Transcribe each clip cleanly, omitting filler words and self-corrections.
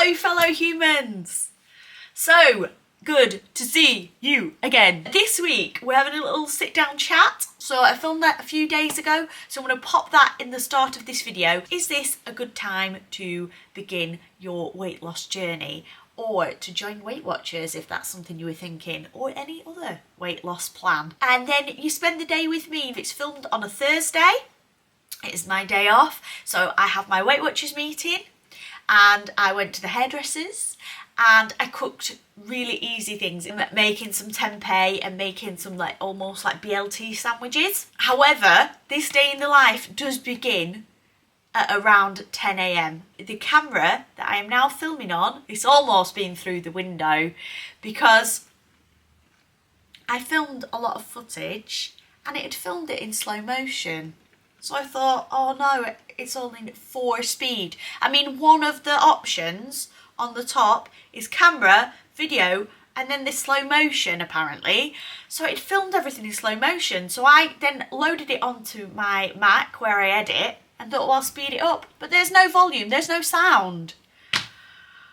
Hello fellow humans! So good to see you again. This week we're having a little sit down chat. So I filmed that a few days ago, so I'm going to pop that in the start of this video. Is this a good time to begin your weight loss journey? Or to join Weight Watchers if that's something you were thinking, or any other weight loss plan. And then you spend the day with me. If it's filmed on a Thursday, it is my day off. So I have my Weight Watchers meeting and I went to the hairdressers and I cooked really easy things, making some tempeh and making some almost like BLT sandwiches. However, this day in the life does begin at around 10 AM. The camera that I am now filming on, it's almost been through the window because I filmed a lot of footage and it had filmed it in slow motion. So I thought, oh no, it's all in 4 speed. I mean, one of the options on the top is camera, video, and then this slow motion apparently. So it filmed everything in slow motion. So I then loaded it onto my Mac where I edit and thought, well, I'll speed it up. But there's no volume, there's no sound.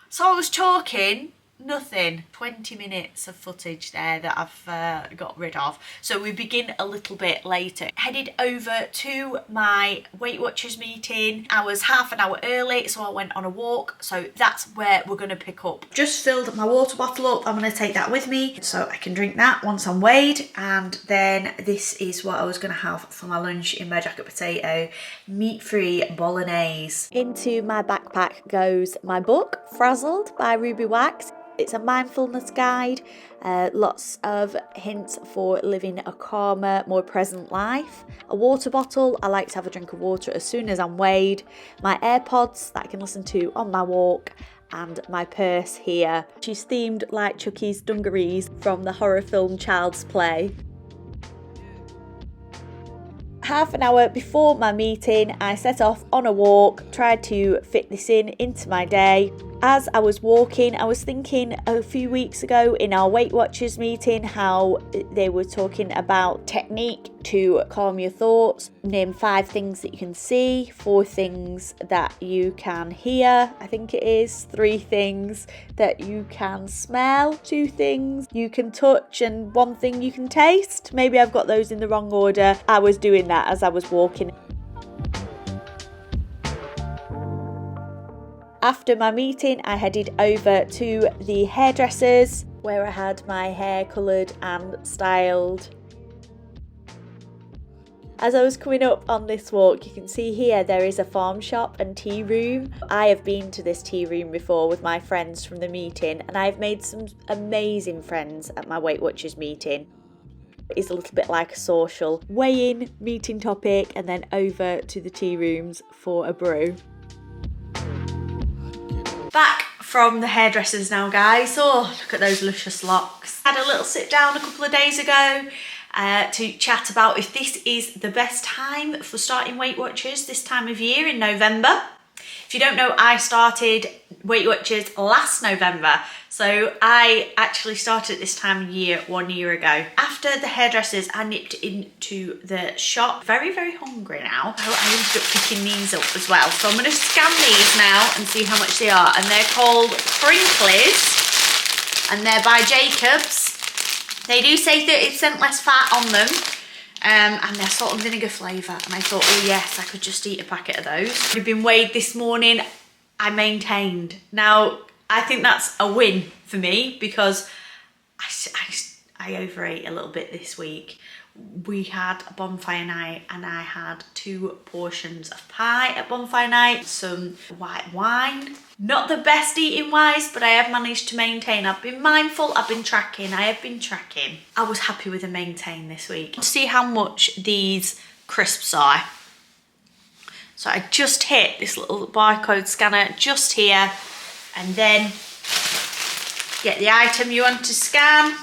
So I was talking, nothing. 20 minutes of footage there that I've got rid of. So we begin a little bit later. Headed over to my Weight Watchers meeting. I was half an hour early, so I went on a walk. So that's where we're going to pick up. Just filled my water bottle up. I'm going to take that with me so I can drink that once I'm weighed. And then this is what I was going to have for my lunch in my jacket potato, meat-free bolognese. Into my backpack goes my book, Frazzled by Ruby Wax. It's a mindfulness guide, lots of hints for living a calmer, more present life. A water bottle, I like to have a drink of water as soon as I'm weighed. My AirPods that I can listen to on my walk, and my purse here. She's themed like Chucky's dungarees from the horror film Child's Play. Half an hour before my meeting, I set off on a walk, tried to fit this into my day. As I was walking, I was thinking a few weeks ago in our Weight Watchers meeting how they were talking about technique to calm your thoughts. Name 5 things that you can see, 4 things that you can hear, I think it is, 3 things that you can smell, 2 things you can touch, and 1 thing you can taste. Maybe I've got those in the wrong order. I was doing that as I was walking. After my meeting, I headed over to the hairdressers where I had my hair coloured and styled. As I was coming up on this walk, you can see here there is a farm shop and tea room. I have been to this tea room before with my friends from the meeting, and I've made some amazing friends at my Weight Watchers meeting. It's a little bit like a social weigh-in meeting topic and then over to the tea rooms for a brew. Back from the hairdressers now, guys. Oh, look at those luscious locks. Had a little sit down a couple of days ago to chat about if this is the best time for starting Weight Watchers this time of year in November. If you don't know, I started Weight Watchers last November. So I actually started at this time of year 1 year ago. After the hairdressers, I nipped into the shop. Very, very hungry now. I ended up picking these up as well. So I'm going to scan these now and see how much they are. And they're called Crinklies. And they're by Jacobs. They do say 30% less fat on them. And they're salt and vinegar flavour. And I thought, oh yes, I could just eat a packet of those. I've been weighed this morning. I maintained. Now, I think that's a win for me because I overate a little bit this week. We had a bonfire night and I had 2 portions of pie at bonfire night, some white wine. Not the best eating wise, but I have managed to maintain. I've been mindful, I've been tracking, I have been tracking. I was happy with the maintain this week. Let's see how much these crisps are. So I just hit this little barcode scanner just here, and then get the item you want to scan.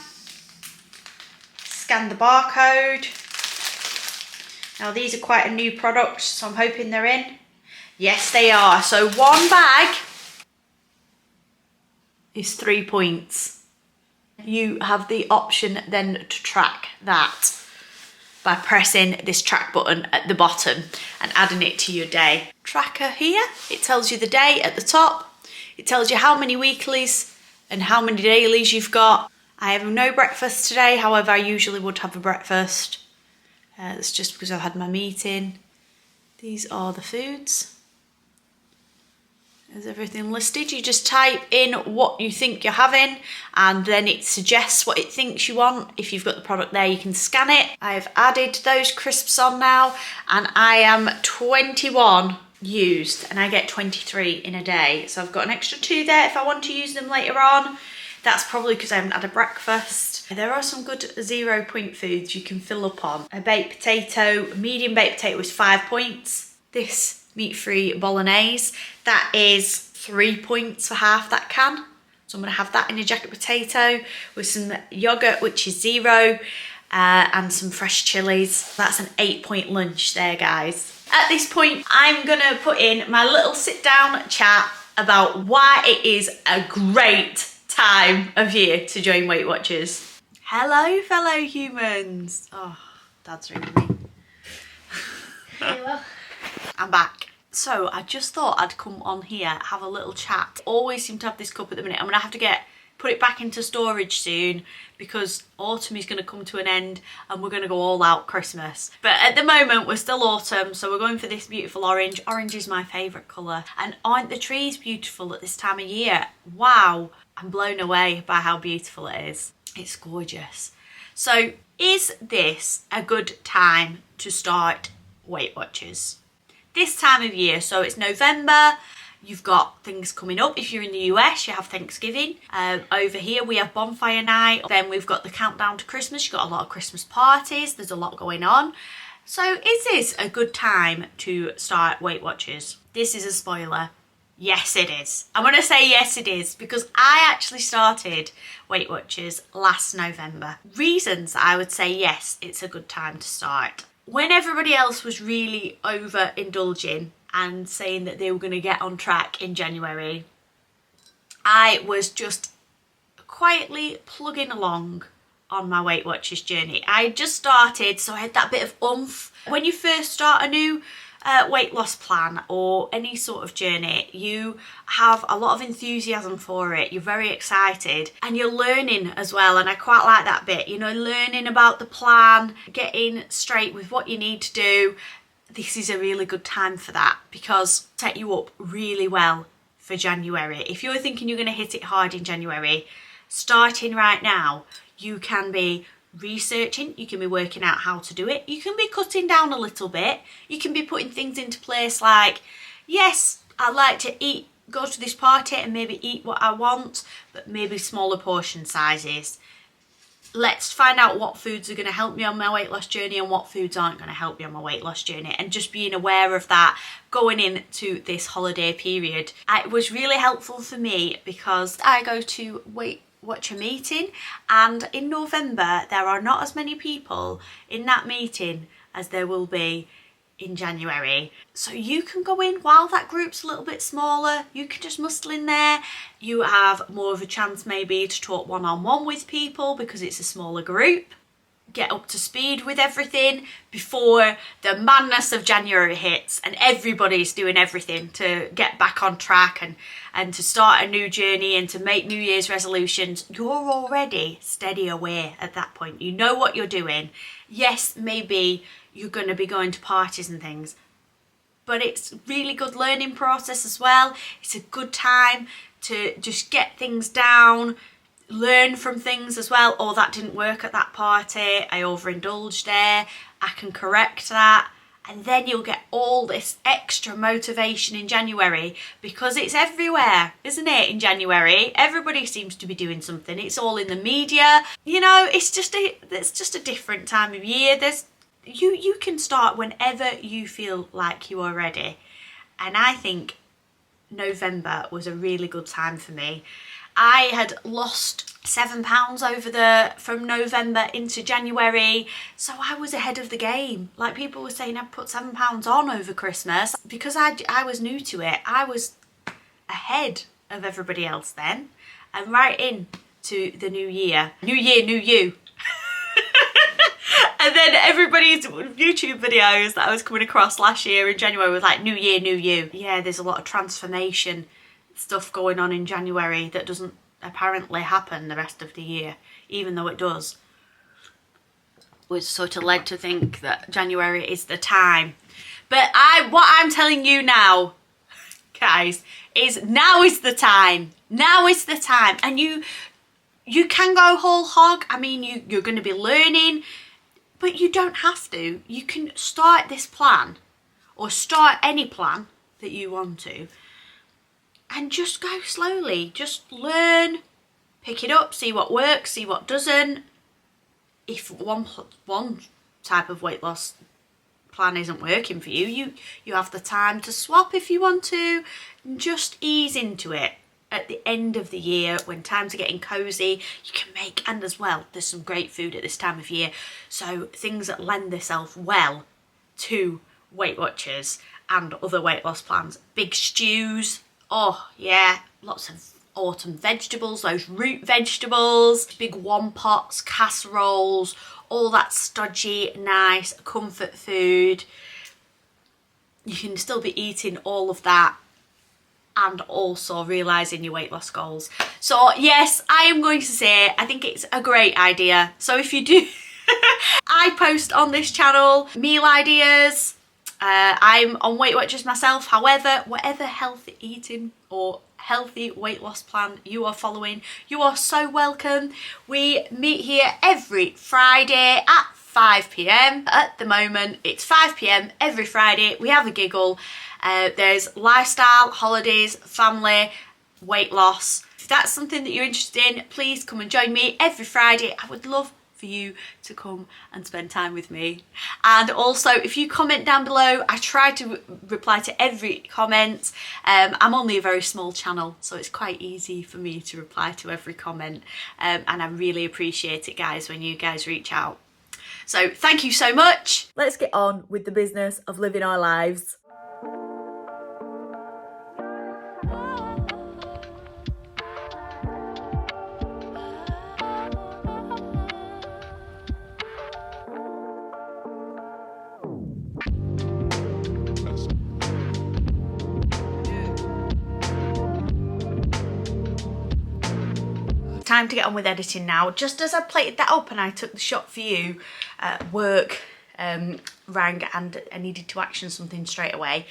Scan the barcode. Now these are quite a new product, so I'm hoping they're in. Yes, they are. So 1 bag is 3 points. You have the option then to track that by pressing this track button at the bottom and adding it to your day. Tracker here, it tells you the day at the top. It tells you how many weeklies and how many dailies you've got. I have no breakfast today, however I usually would have a breakfast. That's just because I've had my meeting. These are the foods. There's everything listed. You just type in what you think you're having and then it suggests what it thinks you want. If you've got the product there, you can scan it. I've added those crisps on now and I am 21 used and I get 23 in a day. So I've got an extra 2 there if I want to use them later on. That's probably because I haven't had a breakfast. There are some good 0 point foods you can fill up on. A baked potato, medium baked potato is 5 points. This meat-free bolognese, that is 3 points for half that can. So I'm gonna have that in a jacket potato with some yogurt, which is 0, and some fresh chilies. That's an 8 point lunch there, guys. At this point, I'm gonna put in my little sit down chat about why it is a great time of year to join Weight Watchers. Hello, fellow humans. Oh, Dad's ringing me. Hello. I'm back. So I just thought I'd come on here, have a little chat. Always seem to have this cup at the minute. I'm gonna have to put it back into storage soon because autumn is gonna come to an end and we're gonna go all out Christmas. But at the moment we're still autumn, so we're going for this beautiful orange. Orange is my favourite colour. And aren't the trees beautiful at this time of year? Wow, I'm blown away by how beautiful it is. It's gorgeous. So is this a good time to start Weight Watchers? This time of year, so it's November, you've got things coming up. If you're in the US, you have Thanksgiving. Over here we have bonfire night, then we've got the countdown to Christmas. You've got a lot of Christmas parties, there's a lot going on. So is this a good time to start Weight Watchers? This is a spoiler. Yes it is. I'm gonna say yes it is because I actually started Weight Watchers last November. Reasons I would say yes, it's a good time to start. When everybody else was really overindulging and saying that they were going to get on track in January, I was just quietly plugging along on my Weight Watchers journey. I just started, so I had that bit of oomph. When you first start a new weight loss plan or any sort of journey, you have a lot of enthusiasm for it. You're very excited and you're learning as well, and I quite like that bit, you know, learning about the plan, getting straight with what you need to do. This is a really good time for that because it'll set you up really well for January. If you're thinking you're going to hit it hard in January, starting right now, you can be researching, you can be working out how to do it, you can be cutting down a little bit, you can be putting things into place like, yes, I like to go to this party and maybe eat what I want, but maybe smaller portion sizes. Let's find out what foods are going to help me on my weight loss journey and what foods aren't going to help me on my weight loss journey, and just being aware of that going into this holiday period. It was really helpful for me because I go to Weight Watcher meeting, and in November there are not as many people in that meeting as there will be in January. So you can go in while that group's a little bit smaller, you can just muscle in there. You have more of a chance maybe to talk one-on-one with people because it's a smaller group. Get up to speed with everything before the madness of January hits and everybody's doing everything to get back on track and to start a new journey and to make New Year's resolutions. You're already steady away at that point. You know what you're doing. Yes, maybe you're going to be going to parties and things, but it's a really good learning process as well. It's a good time to just get things down, learn from things as well. Oh, that didn't work at that party, I overindulged there, I can correct that. And then you'll get all this extra motivation in January because it's everywhere, isn't it? In January, everybody seems to be doing something. It's all in the media. You know, it's just a different time of year. You can start whenever you feel like you are ready. And I think November was a really good time for me. I had lost £7 from November into January, so I was ahead of the game. Like, people were saying I'd put £7 on over Christmas. Because I was new to it, I was ahead of everybody else then, and right in to the new year. New year, new you. And then everybody's YouTube videos that I was coming across last year in January was like, new year, new you. Yeah, there's a lot of transformation stuff going on in January that doesn't apparently happen the rest of the year, even though it does. Was sort of led to think that January is the time. But what I'm telling you now, guys, is now is the time. Now is the time. And you can go whole hog. I mean, you're going to be learning, but you don't have to. You can start this plan or start any plan that you want to and just go slowly. Just learn, pick it up, see what works, see what doesn't. If one type of weight loss plan isn't working for you, you have the time to swap if you want to, and just ease into it. At the end of the year, when times are getting cozy, you can make, and as well, there's some great food at this time of year, so things that lend themselves well to Weight Watchers and other weight loss plans. Big stews, oh yeah, lots of autumn vegetables, those root vegetables, big one pots, casseroles, all that stodgy, nice comfort food. You can still be eating all of that and also realising your weight loss goals. So yes, I am going to say I think it's a great idea. So if you do, I post on this channel meal ideas. I'm on Weight Watchers myself. However, whatever healthy eating or healthy weight loss plan you are following, you are so welcome. We meet here every Friday at 5 p.m. At the moment, it's 5 p.m. every Friday. We have a giggle. There's lifestyle, holidays, family, weight loss. If that's something that you're interested in, please come and join me every Friday. I would love for you to come and spend time with me. And also, if you comment down below, I try to reply to every comment. I'm only a very small channel, so it's quite easy for me to reply to every comment, and I really appreciate it, guys, when you guys reach out. So thank you so much. Let's get on with the business of living our lives. Time to get on with editing now. Just as I plated that up and I took the shot for you, work rang and I needed to action something straight away.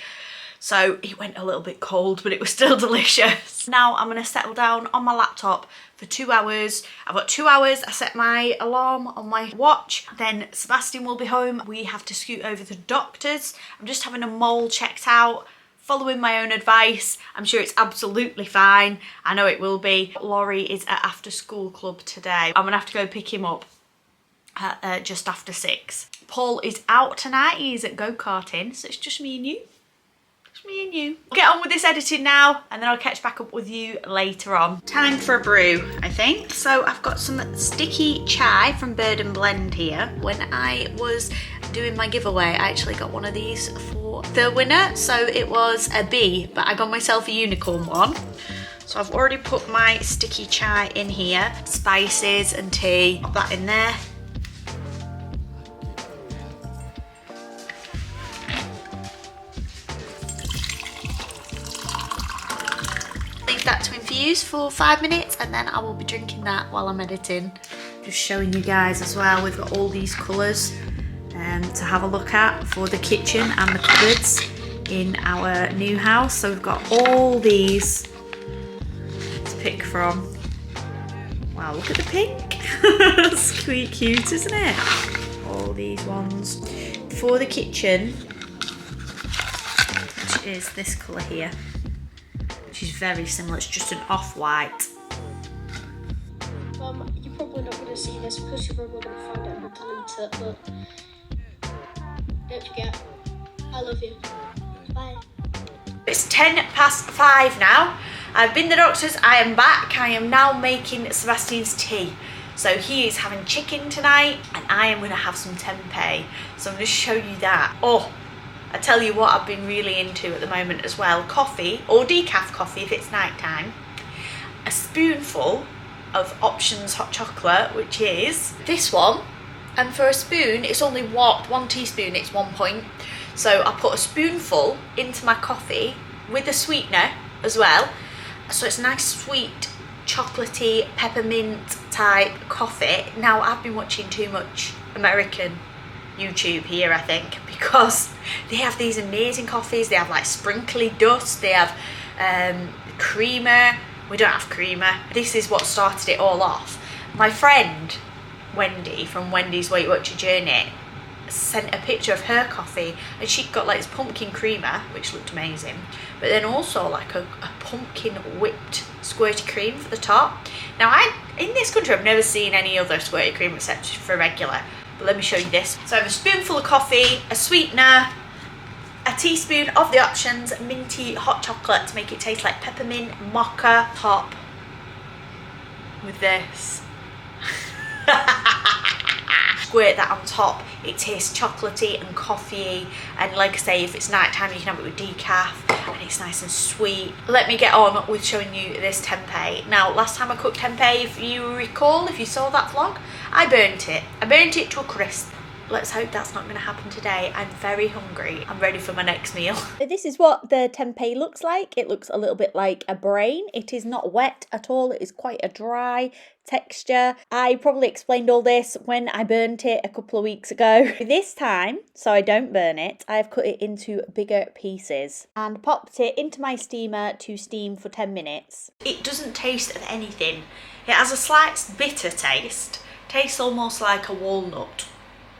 So it went a little bit cold, but it was still delicious. Now I'm gonna settle down on my laptop for 2 hours. I've got 2 hours. I set my alarm on my watch. Then Sebastian will be home. We have to scoot over to the doctor's. I'm just having a mole checked out, following my own advice. I'm sure it's absolutely fine. I know it will be. Laurie is at after school club today. I'm gonna have to go pick him up at just after 6. Paul is out tonight. He's at go-karting, so it's just me and you. Just me and you. I'll get on with this editing now, and then I'll catch back up with you later on. Time for a brew, I think. So I've got some sticky chai from Bird and Blend here. When I was doing my giveaway, I actually got one of these for the winner. So it was a bee, but I got myself a unicorn one. So I've already put my sticky chai in here. Spices and tea, pop that in there. Leave that to infuse for 5 minutes and then I will be drinking that while I'm editing. Just showing you guys as well, we've got all these colours to have a look at for the kitchen and the cupboards in our new house. So we've got all these to pick from. Wow, look at the pink. That's quite cute, isn't it? All these ones. For the kitchen, which is this colour here, which is very similar, it's just an off-white. You're probably not going to see this because you're probably going to find out and delete it, but don't forget, I love you. Bye. It's 5:10 now. I've been to the doctor's, I am back. I am now making Sebastian's tea. So he is having chicken tonight and I am going to have some tempeh. So I'm going to show you that. Oh, I tell you what I've been really into at the moment as well. Coffee, or decaf coffee if it's night time. A spoonful of Options hot chocolate, which is this one. And for a spoon, it's only one teaspoon, it's 1 point. So I put a spoonful into my coffee with a sweetener as well. So it's nice sweet, chocolatey, peppermint type coffee. Now I've been watching too much American YouTube here, I think, because they have these amazing coffees. They have like sprinkly dust, they have creamer. We don't have creamer. This is what started it all off. My friend Wendy from Wendy's Weight Watcher Journey sent a picture of her coffee, and she got like this pumpkin creamer, which looked amazing, but then also like a pumpkin whipped squirty cream for the top. Now in this country I've never seen any other squirty cream except for regular, but let me show you this. So I have a spoonful of coffee, a sweetener, a teaspoon of the options minty hot chocolate to make it taste like peppermint mocha, top with this. Squirt that on top. It tastes chocolatey and coffee, and like I say, if it's night time you can have it with decaf, and it's nice and sweet. Let me get on with showing you this tempeh. Now last time I cooked tempeh, if you recall, if you saw that vlog, I burnt it to a crisp. Let's hope that's not going to happen today. I'm very hungry. I'm ready for my next meal. This is what the tempeh looks like. It looks a little bit like a brain. It is not wet at all. It is quite a dry texture. I probably explained all this when I burnt it a couple of weeks ago. This time, so I don't burn it, I've cut it into bigger pieces and popped it into my steamer to steam for 10 minutes. It doesn't taste of anything. It has a slight bitter taste. Tastes almost like a walnut,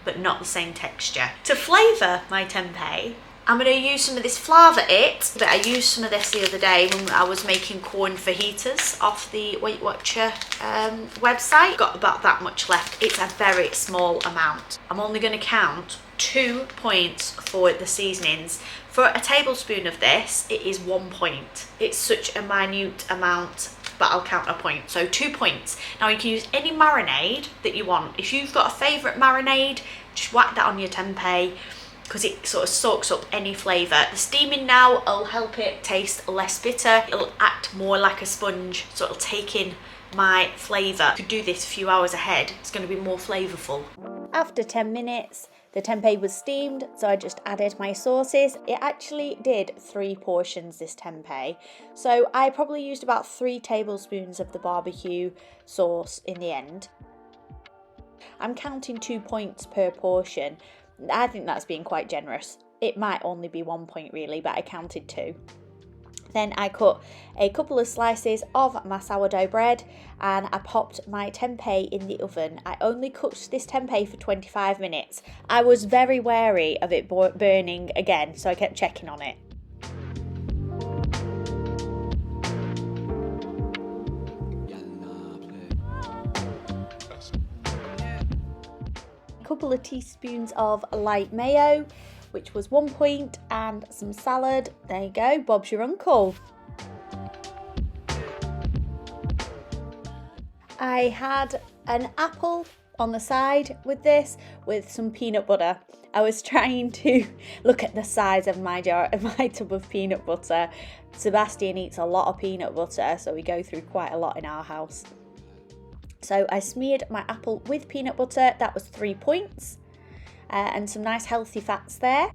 but not the same texture. To flavour my tempeh, I'm going to use some of this Flava It. But I used some of this the other day when I was making corn fajitas off the Weight Watcher website. Got about that much left. It's a very small amount. I'm only going to count 2 points for the seasonings. For a tablespoon of this, it is 1 point. It's such a minute amount, but I'll count a point. So 2 points. Now you can use any marinade that you want. If you've got a favourite marinade, just whack that on your tempeh, because it sort of soaks up any flavour. The steaming now will help it taste less bitter. It'll act more like a sponge, so it'll take in my flavour. If you do this a few hours ahead, it's going to be more flavourful. After 10 minutes, the tempeh was steamed, so I just added my sauces. It actually did 3 portions, this tempeh. So I probably used about 3 tablespoons of the barbecue sauce in the end. I'm counting 2 points per portion. I think that's being quite generous. It might only be 1 point really, but I counted 2. Then I cut a couple of slices of my sourdough bread and I popped my tempeh in the oven. I only cooked this tempeh for 25 minutes. I was very wary of it burning again, so I kept checking on it. A couple of teaspoons of light mayo, which was 1 point, and some salad. There you go, Bob's your uncle. I had an apple on the side with this, with some peanut butter. I was trying to look at the size of my tub of peanut butter. Sebastian eats a lot of peanut butter, so we go through quite a lot in our house. So I smeared my apple with peanut butter. That was 3 points. And some nice healthy fats there.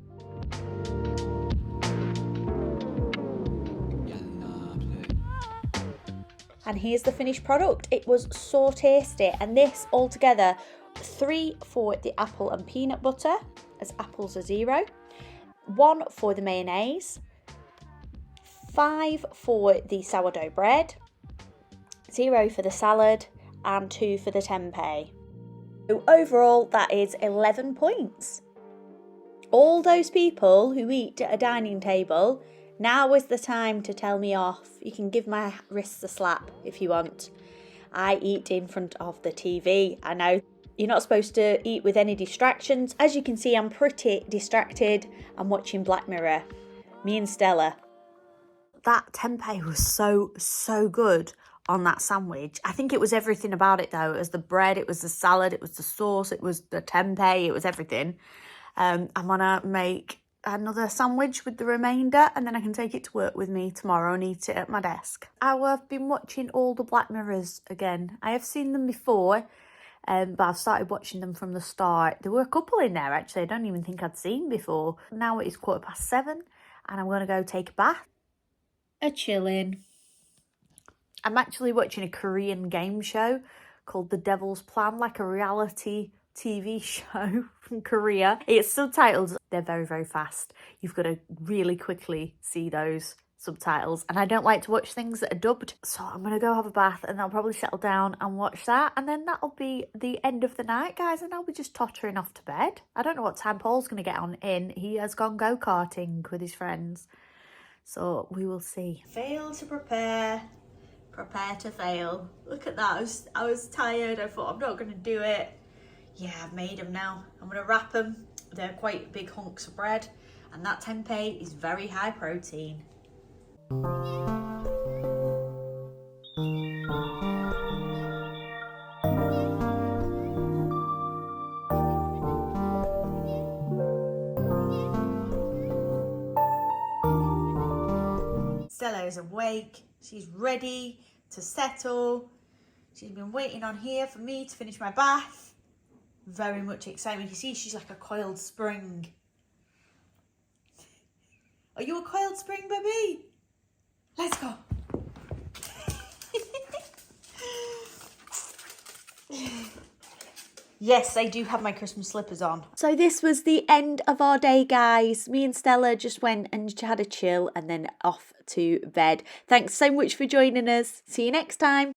And here's the finished product. It was so tasty, and this altogether 3 for the apple and peanut butter, as apples are 0, 1 for the mayonnaise, 5 for the sourdough bread, 0 for the salad, and 2 for the tempeh. So overall, that is 11 points. All those people who eat at a dining table, now is the time to tell me off. You can give my wrists a slap if you want. I eat in front of the TV. I know you're not supposed to eat with any distractions. As you can see, I'm pretty distracted. I'm watching Black Mirror. Me and Stella. That tempeh was so good on that sandwich. I think it was everything about it though. It was the bread, it was the salad, it was the sauce, it was the tempeh, it was everything. I'm gonna make another sandwich with the remainder, and then I can take it to work with me tomorrow and eat it at my desk. I have been watching all the Black Mirrors again. I have seen them before, but I've started watching them from the start. There were a couple in there actually I don't even think I'd seen before. Now it is 7:15 and I'm gonna go take a bath. A chillin'. I'm actually watching a Korean game show called The Devil's Plan, like a reality TV show from Korea. It's subtitles. They're very, very fast. You've got to really quickly see those subtitles, and I don't like to watch things that are dubbed, so I'm gonna go have a bath and I'll probably settle down and watch that, and then that'll be the end of the night, guys, and I'll be just tottering off to bed. I don't know what time Paul's gonna get on in. He has gone go-karting with his friends, so we will see. Fail to prepare to fail. Look at that. I was tired. I thought, I'm not gonna do it. Yeah, I've made them now. I'm gonna wrap them. They're quite big hunks of bread, and that tempeh is very high protein. Stella is awake. She's ready to settle. She's been waiting on here for me to finish my bath. Very much excitement. You see, she's like a coiled spring. Are you a coiled spring, baby? Let's go. Yes, I do have my Christmas slippers on. So this was the end of our day, guys. Me and Stella just went and had a chill and then off to bed. Thanks so much for joining us. See you next time.